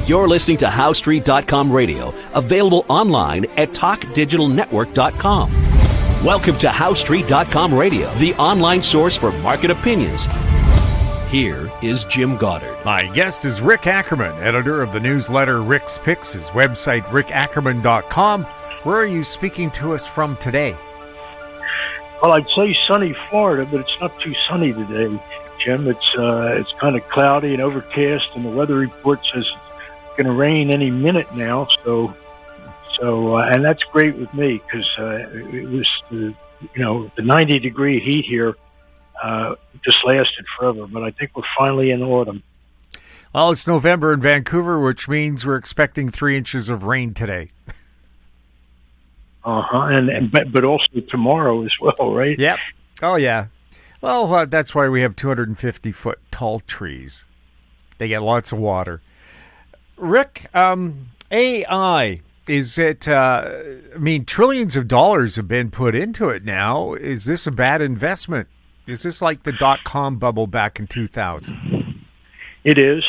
You're listening to HowStreet.com radio, available online at TalkDigitalNetwork.com. Welcome to HowStreet.com radio, the online source for market opinions. Here is Jim Goddard. My guest is Rick Ackerman, editor of the newsletter Rick's Picks, his website, rickackerman.com. Where are you speaking to us from today? Well, I'd say sunny Florida, but it's not too sunny today, Jim. It's kind of cloudy and overcast, and the weather report says it's going to rain any minute now. So, and that's great with me because it was the 90-degree heat here just lasted forever. But I think we're finally in autumn. Well, it's November in Vancouver, which means we're expecting 3 inches of rain today. But also tomorrow as well, right? Yep. Oh, yeah. Well, that's why we have 250-foot tall trees. They get lots of water. Rick, AI, is it, trillions of dollars have been put into it now. Is this a bad investment? Is this like the dot-com bubble back in 2000? It is.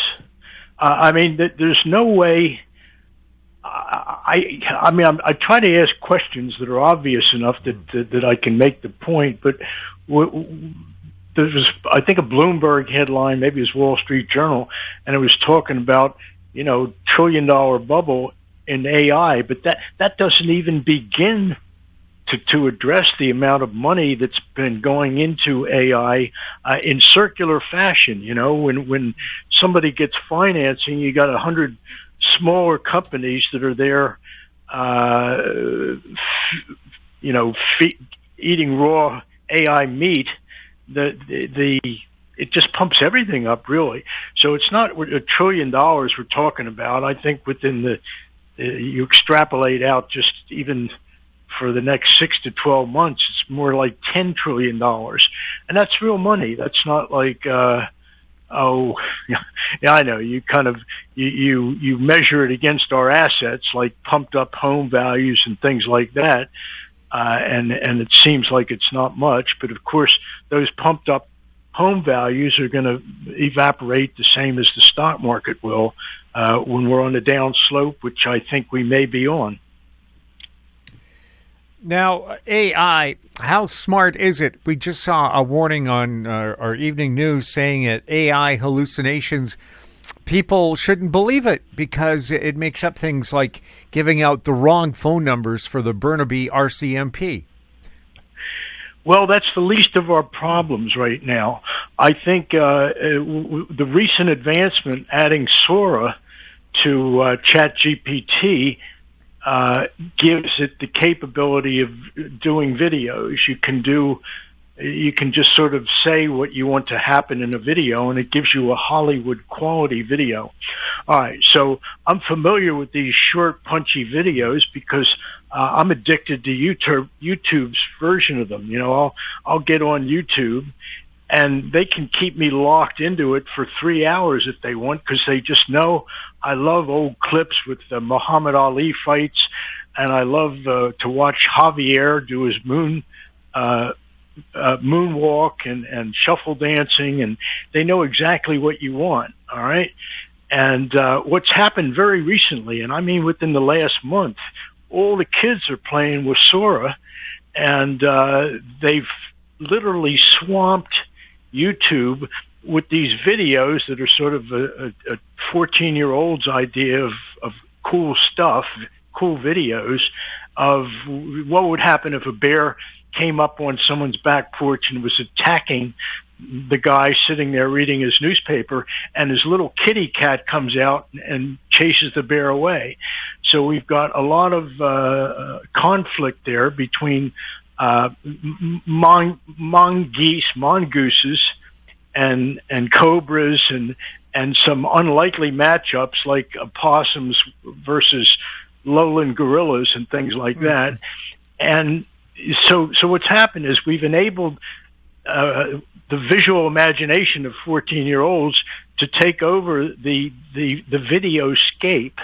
There's no way... I try to ask questions that are obvious enough that I can make the point, but there was, I think, a Bloomberg headline, maybe it was Wall Street Journal, and it was talking about, $1 trillion bubble in AI, but that doesn't even begin to address the amount of money that's been going into AI in circular fashion. When somebody gets financing, you got 100 smaller companies that are there, eating raw AI meat. It just pumps everything up, really. So it's not $1 trillion we're talking about. I think within you extrapolate out just even for the next 6 to 12 months, it's more like $10 trillion, and that's real money. That's not like. Yeah, I know. You kind of you measure it against our assets, like pumped up home values and things like that, and it seems like it's not much. But of course, those pumped up home values are going to evaporate the same as the stock market will when we're on the down slope, which I think we may be on. Now, AI, how smart is it? We just saw a warning on our evening news saying that AI hallucinations, people shouldn't believe it because it makes up things like giving out the wrong phone numbers for the Burnaby RCMP. Well, that's the least of our problems right now. I think the recent advancement adding Sora to ChatGPT gives it the capability of doing videos. You can just sort of say what you want to happen in a video, and it gives you a Hollywood quality video. All right, so I'm familiar with these short, punchy videos because I'm addicted to YouTube's version of them. I'll get on YouTube, and they can keep me locked into it for 3 hours if they want, because they just know I love old clips with the Muhammad Ali fights, and I love to watch Javier do his moonwalk and shuffle dancing, and they know exactly what you want. All right, and what's happened very recently, and I mean within the last month, all the kids are playing with Sora, and they've literally swamped YouTube with these videos that are sort of a 14-year-old's idea of cool stuff, cool videos of what would happen if a bear came up on someone's back porch and was attacking the guy sitting there reading his newspaper, and his little kitty cat comes out and chases the bear away. So we've got a lot of conflict there between mongooses and cobras and some unlikely matchups like opossums versus lowland gorillas and things like that. And so what's happened is we've enabled the visual imagination of 14-year-olds to take over the videoscape.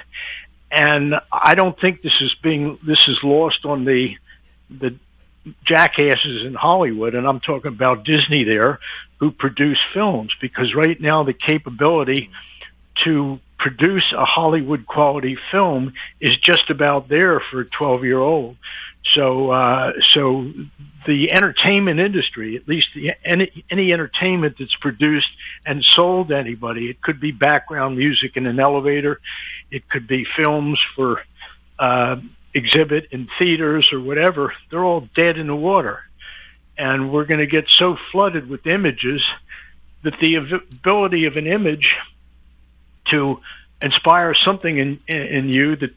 And I don't think this is lost on the jackasses in Hollywood, and I'm talking about Disney there, who produce films, because right now the capability to produce a Hollywood quality film is just about there for a 12-year-old. So the entertainment industry, at least any entertainment that's produced and sold to anybody, it could be background music in an elevator, it could be films for exhibit in theaters or whatever, they're all dead in the water. And we're going to get so flooded with images that the ability of an image to inspire something in you that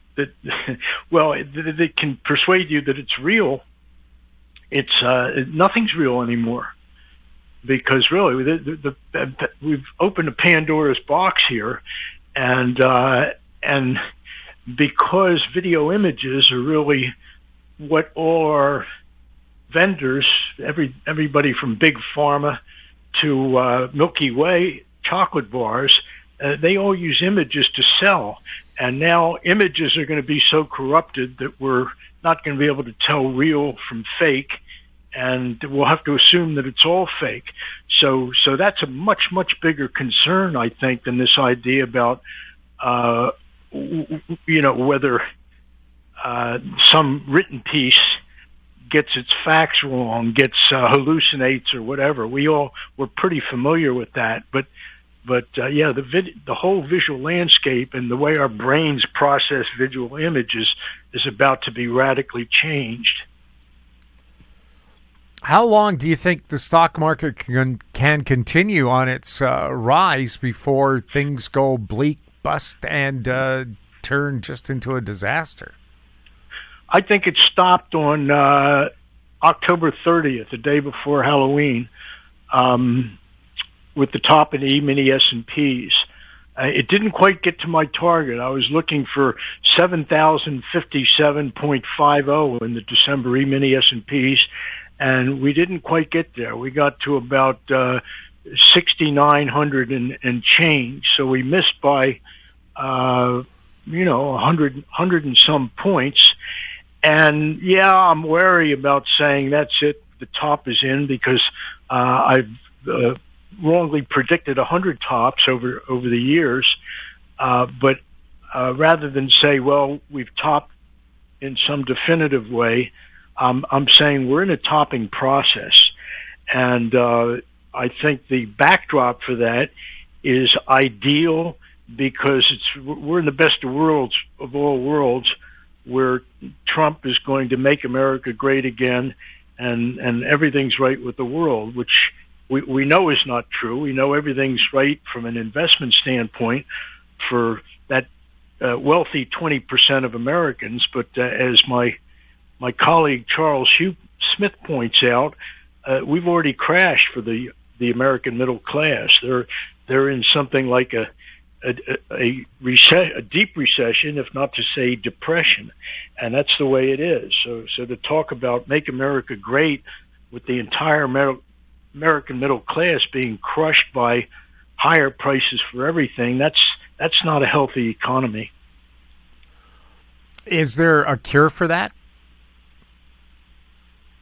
can persuade you that it's real, nothing's real anymore. Because really, we've opened a Pandora's box here, and because video images are really what all our vendors, everybody from Big Pharma to Milky Way chocolate bars, they all use images to sell. And now images are going to be so corrupted that we're not going to be able to tell real from fake, and we'll have to assume that it's all fake. So that's a much, much bigger concern, I think, than this idea about, whether some written piece gets its facts wrong, hallucinates or whatever. We're pretty familiar with that, but the whole visual landscape and the way our brains process visual images is about to be radically changed. How long do you think the stock market can continue on its rise before things go bleak, bust, and turn just into a disaster? I think it stopped on October 30th, the day before Halloween, with the top in the E-mini S&Ps. It didn't quite get to my target. I was looking for 7,057.50 in the December E-mini S&Ps, and we didn't quite get there. We got to about 6,900 and change, so we missed by 100 and some points. And yeah, I'm wary about saying that's it, the top is in, because I've wrongly predicted 100 tops over the years. But rather than say, well, we've topped in some definitive way, I'm saying we're in a topping process. And I think the backdrop for that is ideal, because we're in the best of worlds, of all worlds, where Trump is going to make America great again, and everything's right with the world, which we know is not true. We know everything's right from an investment standpoint for that wealthy 20% of Americans. But as my colleague Charles Smith points out, we've already crashed for the American middle class. They're in something like a deep recession, if not to say depression, and that's the way it is. So to talk about make America great with the entire American middle class being crushed by higher prices for everything, that's not a healthy economy. Is there a cure for that?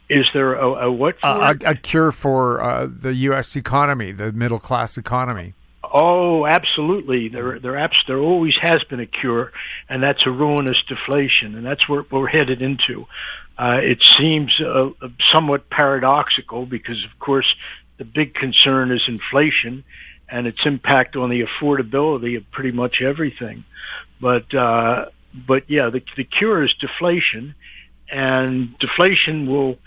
Is there a what for a cure for the U.S. economy, the middle class economy? Oh, absolutely. There always has been a cure, and that's a ruinous deflation, and that's what we're headed into. It seems somewhat paradoxical because, of course, the big concern is inflation and its impact on the affordability of pretty much everything. But yeah, the cure is deflation, and deflation will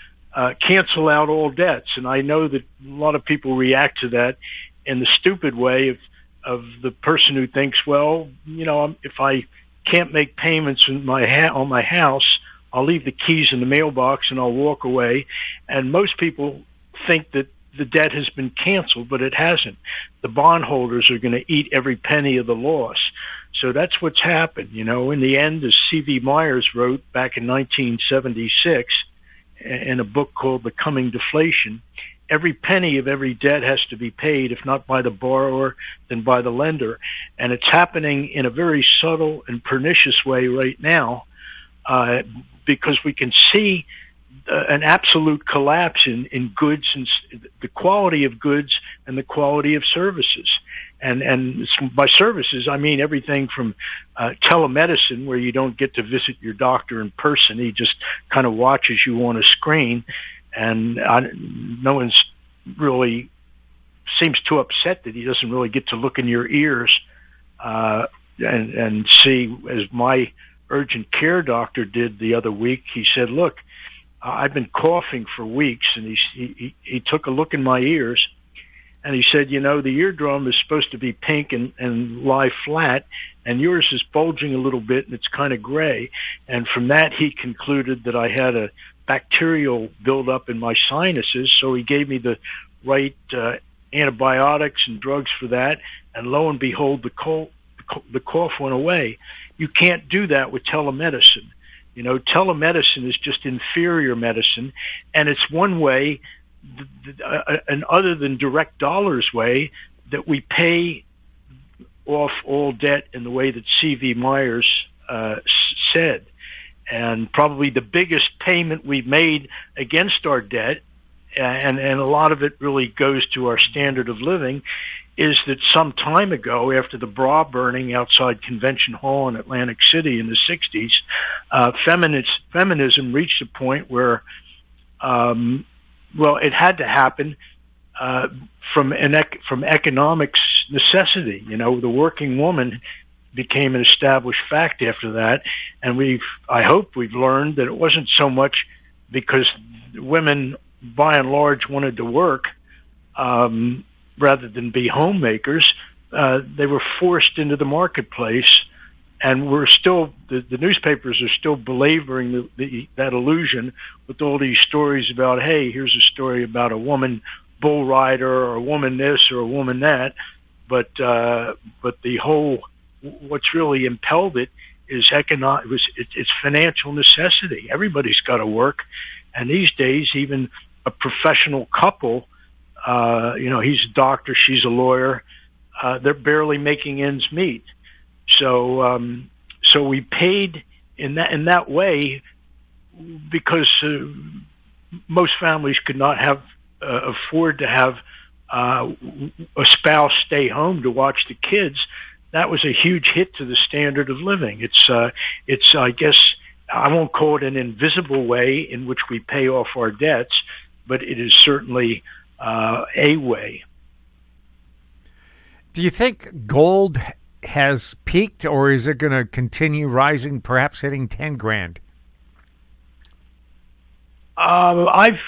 cancel out all debts. And I know that a lot of people react to that in the stupid way of the person who thinks, well, if I can't make payments on my house, I'll leave the keys in the mailbox and I'll walk away. And most people think that the debt has been canceled, but it hasn't. The bondholders are going to eat every penny of the loss. So that's what's happened. In the end, as C.V. Myers wrote back in 1976 in a book called The Coming Deflation, every penny of every debt has to be paid, if not by the borrower, then by the lender. And it's happening in a very subtle and pernicious way right now, because we can see an absolute collapse in goods and the quality of goods and the quality of services. And by services, I mean everything from telemedicine, where you don't get to visit your doctor in person. He just kind of watches you on a screen, and no one's really seems too upset that he doesn't really get to look in your ears and see, as my urgent care doctor did the other week. He said, "Look, I've been coughing for weeks," and he took a look in my ears. And he said, the eardrum is supposed to be pink and lie flat, and yours is bulging a little bit, and it's kind of gray. And from that, he concluded that I had a bacterial buildup in my sinuses, so he gave me the right antibiotics and drugs for that, and lo and behold, the cough went away. You can't do that with telemedicine. Telemedicine is just inferior medicine, and it's one way, and other than direct dollars way, that we pay off all debt in the way that C.V. Myers said. And probably the biggest payment we've made against our debt, and a lot of it really goes to our standard of living, is that some time ago, after the bra burning outside Convention Hall in Atlantic City in the 60s, feminism reached a point where it had to happen from economics necessity. The working woman became an established fact after that, and I hope we've learned that it wasn't so much because women, by and large, wanted to work rather than be homemakers. They were forced into the marketplace, and we're still the newspapers are still belaboring that illusion with all these stories about, hey, here's a story about a woman bull rider or a woman this or a woman that, but the whole, what's really impelled it is it's financial necessity. Everybody's got to work, and these days even a professional couple, he's a doctor, she's a lawyer, they're barely making ends meet. So we paid in that way because most families could not afford to have a spouse stay home to watch the kids. That was a huge hit to the standard of living. It's I guess I won't call it an invisible way in which we pay off our debts, but it is certainly a way. Do you think gold has peaked, or is it going to continue rising, perhaps hitting 10 grand? I've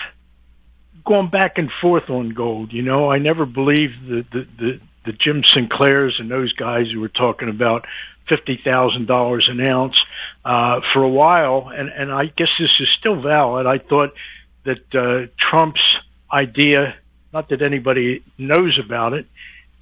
gone back and forth on gold. I never believed the Jim Sinclairs and those guys who were talking about $50,000 an ounce for a while, and I guess this is still valid. I thought that Trump's idea, not that anybody knows about it,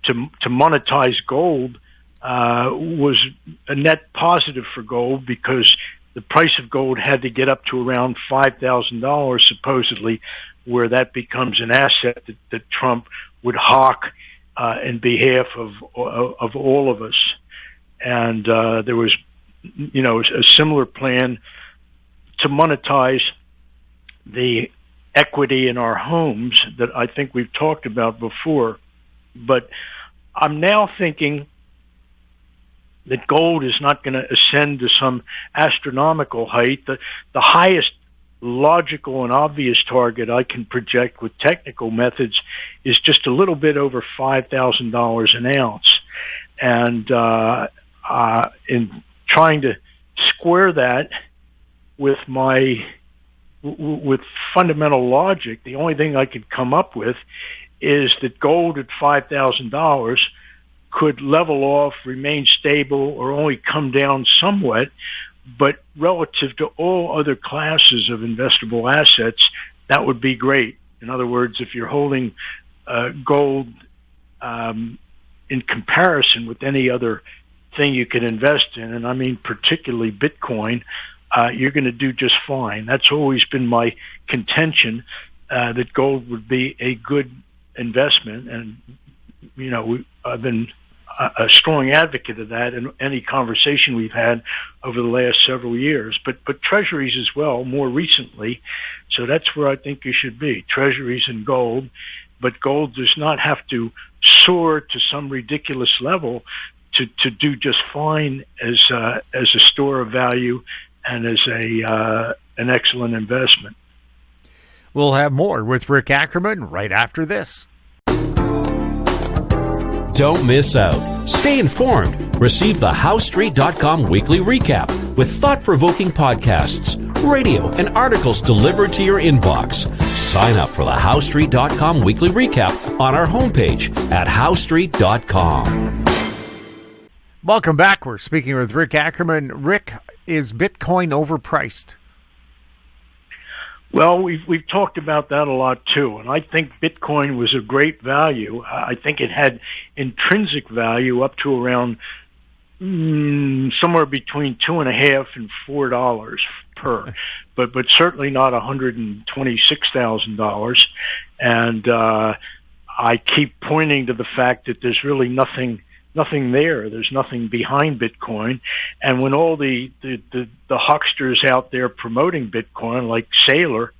to monetize gold was a net positive for gold, because the price of gold had to get up to around $5,000 supposedly, where that becomes an asset that Trump would hawk in behalf of all of us. And there was, a similar plan to monetize the equity in our homes that I think we've talked about before. But I'm now thinking that gold is not going to ascend to some astronomical height. The highest logical and obvious target I can project with technical methods is just a little bit over $5,000 an ounce. And in trying to square that with with fundamental logic, the only thing I could come up with is that gold at $5,000 could level off, remain stable, or only come down somewhat. But relative to all other classes of investable assets, that would be great. In other words, if you're holding gold in comparison with any other thing you could invest in, and I mean particularly Bitcoin, you're going to do just fine. That's always been my contention, that gold would be a good investment. And, I've been a strong advocate of that in any conversation we've had over the last several years, but treasuries as well, more recently. So that's where I think you should be, treasuries and gold. but gold does not have to soar to some ridiculous level to do just fine as a store of value and as an excellent investment. We'll have more with Rick Ackerman right after this. Don't miss out. Stay informed. Receive the HowStreet.com weekly recap with thought-provoking podcasts, radio, and articles delivered to your inbox. Sign up for the HowStreet.com weekly recap on our homepage at HowStreet.com. Welcome back. We're speaking with Rick Ackerman. Rick, is Bitcoin overpriced? Well, we've talked about that a lot too, and I think Bitcoin was a great value. I think it had intrinsic value up to around somewhere between $2.50 and $4 per, but certainly not $126,000. And I keep pointing to the fact that there's really nothing there. There's nothing behind Bitcoin. And when all the hucksters out there promoting Bitcoin, like Saylor,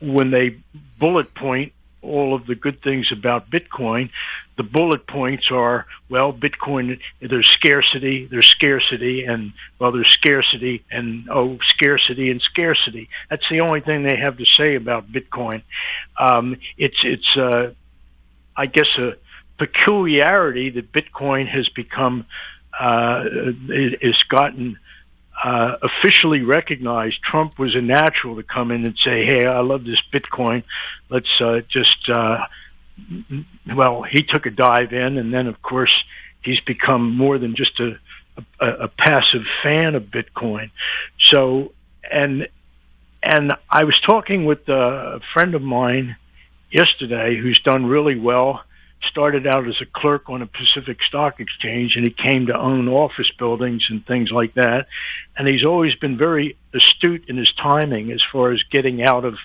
when they bullet point all of the good things about Bitcoin, the bullet points are, well, Bitcoin, there's scarcity, and, well, there's scarcity, and, scarcity and scarcity. That's the only thing they have to say about Bitcoin. It's I guess, a peculiarity that Bitcoin has become, is gotten officially recognized. Trump was a natural to come in and say, hey, I love this Bitcoin. Let's he took a dive in, and then, of course, he's become more than just a passive fan of Bitcoin. So, and I was talking with a friend of mine yesterday who's done really well. Started out as a clerk on a Pacific Stock Exchange, and he came to own office buildings and things like that. And he's always been very astute in his timing as far as getting out of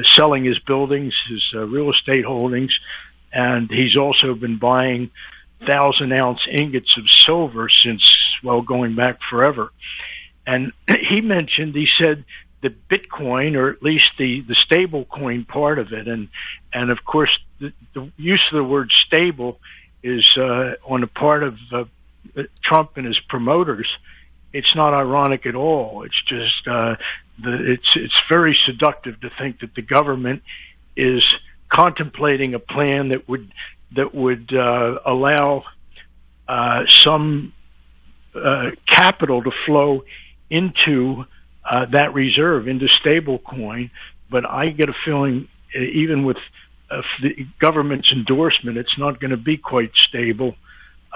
selling his buildings, his real estate holdings. And he's also been buying 1,000-ounce ingots of silver since, well, going back forever. And he said, the Bitcoin, or at least the stable coin part of it, and of course the use of the word stable is on the part of Trump and his promoters. It's not ironic at all. It's just it's very seductive to think that the government is contemplating a plan that would allow some capital to flow into that reserve, into stable coin. But I get a feeling, even with the government's endorsement, it's not going to be quite stable,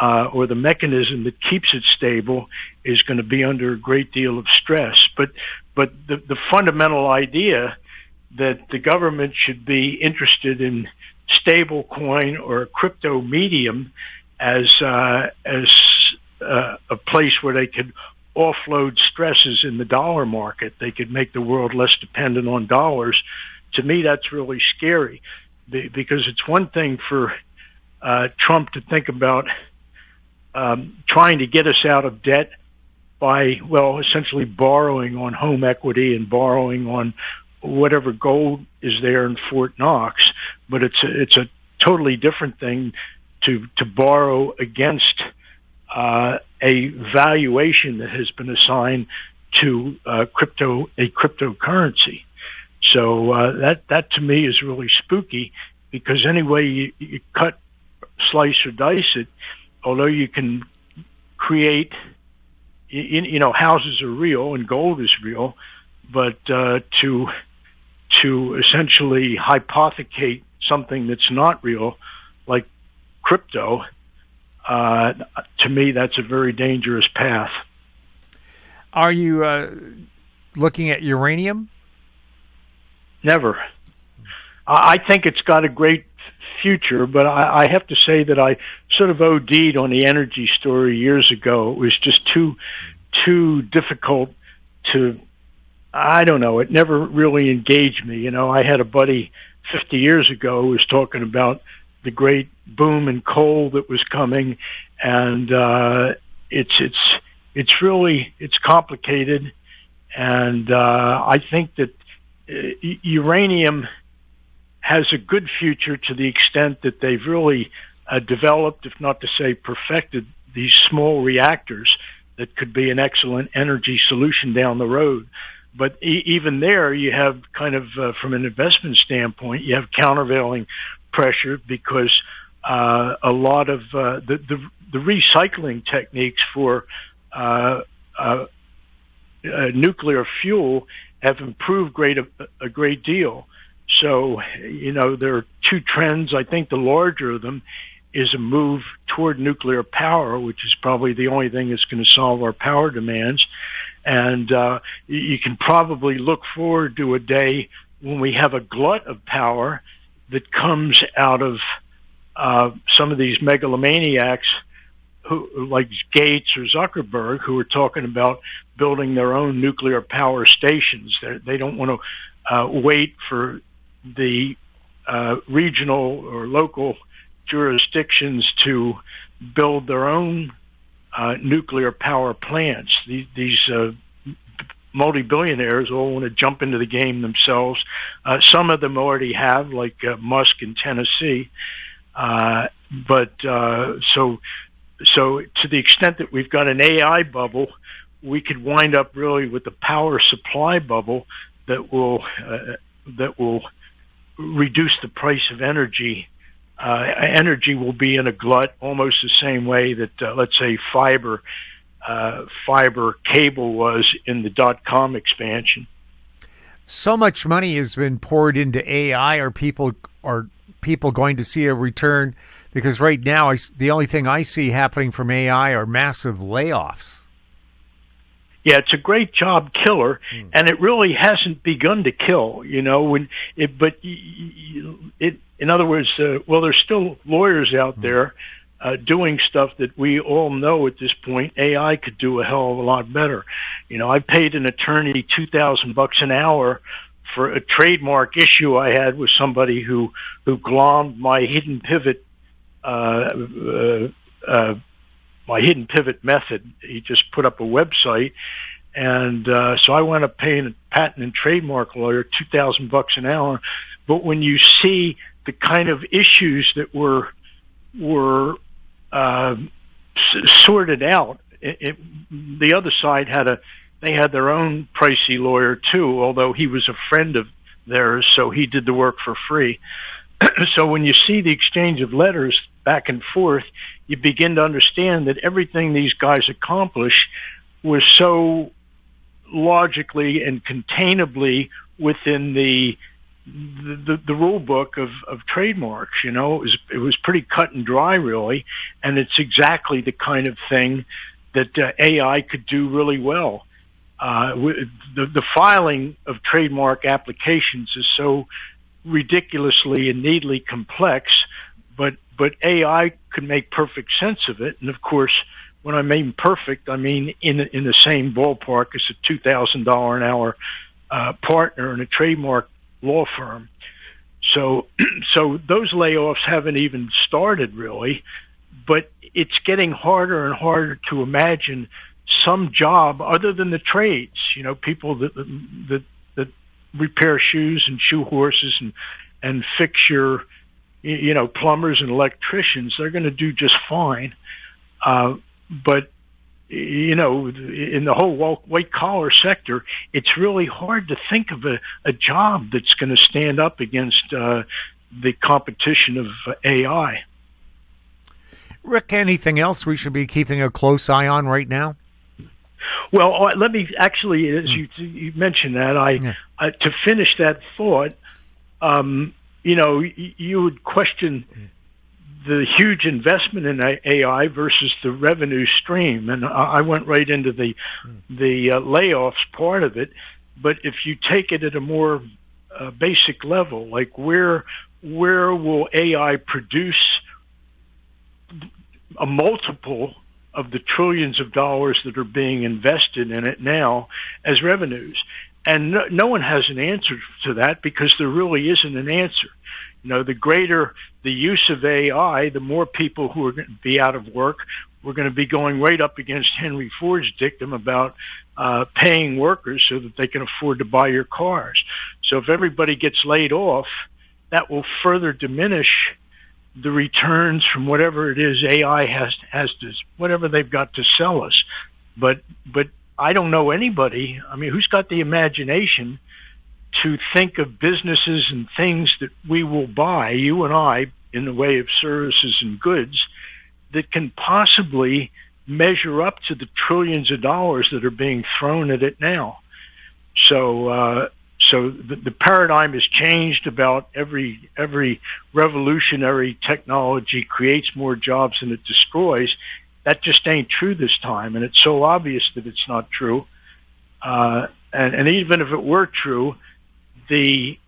or the mechanism that keeps it stable is going to be under a great deal of stress. But the fundamental idea that the government should be interested in stable coin or a crypto medium as a place where they could offload stresses in the dollar market, they could make the world less dependent on dollars. To me, that's really scary, because it's one thing for Trump to think about trying to get us out of debt by, well, essentially borrowing on home equity and borrowing on whatever gold is there in Fort Knox. But it's a totally different thing to borrow against a valuation that has been assigned to a cryptocurrency. So that to me is really spooky, because any way you cut, slice, or dice it, although you can create, houses are real and gold is real, but to essentially hypothecate something that's not real, like crypto, to me, that's a very dangerous path. Are you looking at uranium? Never. I think it's got a great future, but I have to say that I sort of OD'd on the energy story years ago. It was just too difficult to, I don't know, it never really engaged me. I had a buddy 50 years ago who was talking about the great boom in coal that was coming, and it's complicated, and I think that uranium has a good future to the extent that they've really developed, if not to say perfected, these small reactors that could be an excellent energy solution down the road. But even there, you have kind of, from an investment standpoint, you have countervailing pressure because a lot of the recycling techniques for nuclear fuel have improved a great deal. So, there are two trends. I think the larger of them is a move toward nuclear power, which is probably the only thing that's going to solve our power demands. And you can probably look forward to a day when we have a glut of power that comes out of some of these megalomaniacs who, like Gates or Zuckerberg, who are talking about building their own nuclear power stations. They don't want to wait for the regional or local jurisdictions to build their own nuclear power plants. These multi-billionaires all want to jump into the game themselves. Some of them already have, like Musk in Tennessee. But so to the extent that we've got an AI bubble, we could wind up really with a power supply bubble that will reduce the price of energy. Energy will be in a glut almost the same way that, let's say, fiber cable was in the .com expansion. So much money has been poured into AI. Are people going to see a return? Because right now, the only thing I see happening from AI are massive layoffs. Yeah, it's a great job killer, and it really hasn't begun to kill. In other words, there's still lawyers out there doing stuff that we all know at this point AI could do a hell of a lot better. I paid an attorney $2,000 an hour for a trademark issue I had with somebody who glommed my hidden pivot method. He just put up a website, and so I wound up paying a patent and trademark lawyer $2,000 an hour. But when you see the kind of issues that were sorted out, the other side they had their own pricey lawyer too, although he was a friend of theirs, so he did the work for free. So when you see the exchange of letters back and forth, you begin to understand that everything these guys accomplished was so logically and containably within the rule book of trademarks. It was pretty cut and dry, really, and it's exactly the kind of thing that AI could do really well. The filing of trademark applications is so ridiculously and neatly complex, but AI could make perfect sense of it. And of course, when I mean perfect, I mean in the same ballpark as a $2,000 an hour partner in a trademark law firm. So those layoffs haven't even started really, but it's getting harder and harder to imagine some job other than the trades. People that repair shoes and shoe horses and fix your, plumbers and electricians. They're going to do just fine. But in the whole white collar sector, it's really hard to think of a job that's going to stand up against the competition of AI. Rick, anything else we should be keeping a close eye on right now? Well, let me actually, as you mentioned that, to finish that thought, you would question the huge investment in AI versus the revenue stream, and I went right into the layoffs part of it. But if you take it at a more basic level, like where will AI produce a multiple of the trillions of dollars that are being invested in it now as revenues? And no one has an answer to that because there really isn't an answer. The greater the use of AI, the more people who are going to be out of work. We're going to be going right up against Henry Ford's dictum about paying workers so that they can afford to buy your cars. So if everybody gets laid off, that will further diminish the returns from whatever it is AI has to, whatever they've got to sell us. But I don't know anybody, I mean, who's got the imagination to think of businesses and things that we will buy, you and I, in the way of services and goods, that can possibly measure up to the trillions of dollars that are being thrown at it now. So the paradigm has changed about every revolutionary technology creates more jobs than it destroys. That just ain't true this time, and it's so obvious that it's not true. And even if it were true, the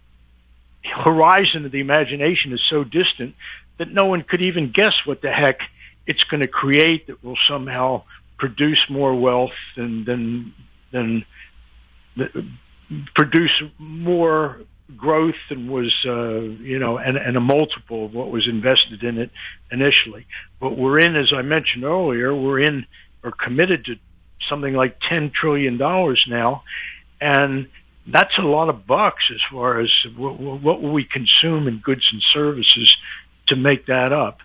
horizon of the imagination is so distant that no one could even guess what the heck it's going to create that will somehow produce more wealth than produce more growth than was, and a multiple of what was invested in it initially. But we're in, as I mentioned earlier, we're committed to something like $10 trillion now, and that's a lot of bucks as far as what will we consume in goods and services to make that up.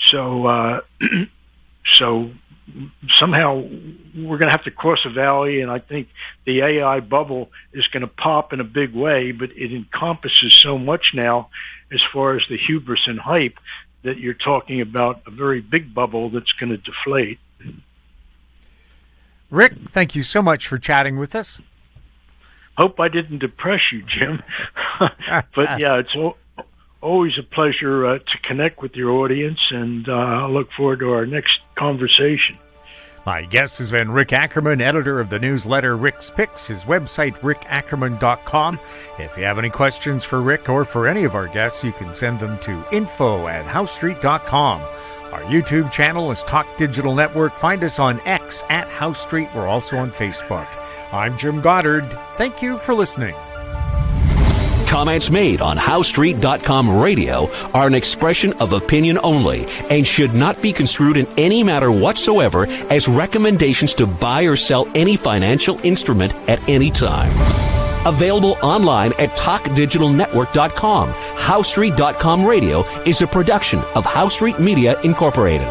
So somehow we're going to have to cross a valley, and I think the AI bubble is going to pop in a big way, but it encompasses so much now as far as the hubris and hype that you're talking about a very big bubble that's going to deflate. Rick, thank you so much for chatting with us. Hope I didn't depress you, Jim. But yeah, it's always a pleasure to connect with your audience, and I look forward to our next conversation. My guest has been Rick Ackerman, editor of the newsletter Rick's Picks, his website, rickackerman.com. If you have any questions for Rick or for any of our guests, you can send them to info@housestreet.com. Our YouTube channel is Talk Digital Network. Find us on X @HoweStreet. We're also on Facebook. I'm Jim Goddard. Thank you for listening. Comments made on HoweStreet.com radio are an expression of opinion only and should not be construed in any matter whatsoever as recommendations to buy or sell any financial instrument at any time. Available online at TalkDigitalNetwork.com. HoweStreet.com radio is a production of HoweStreet Media Incorporated.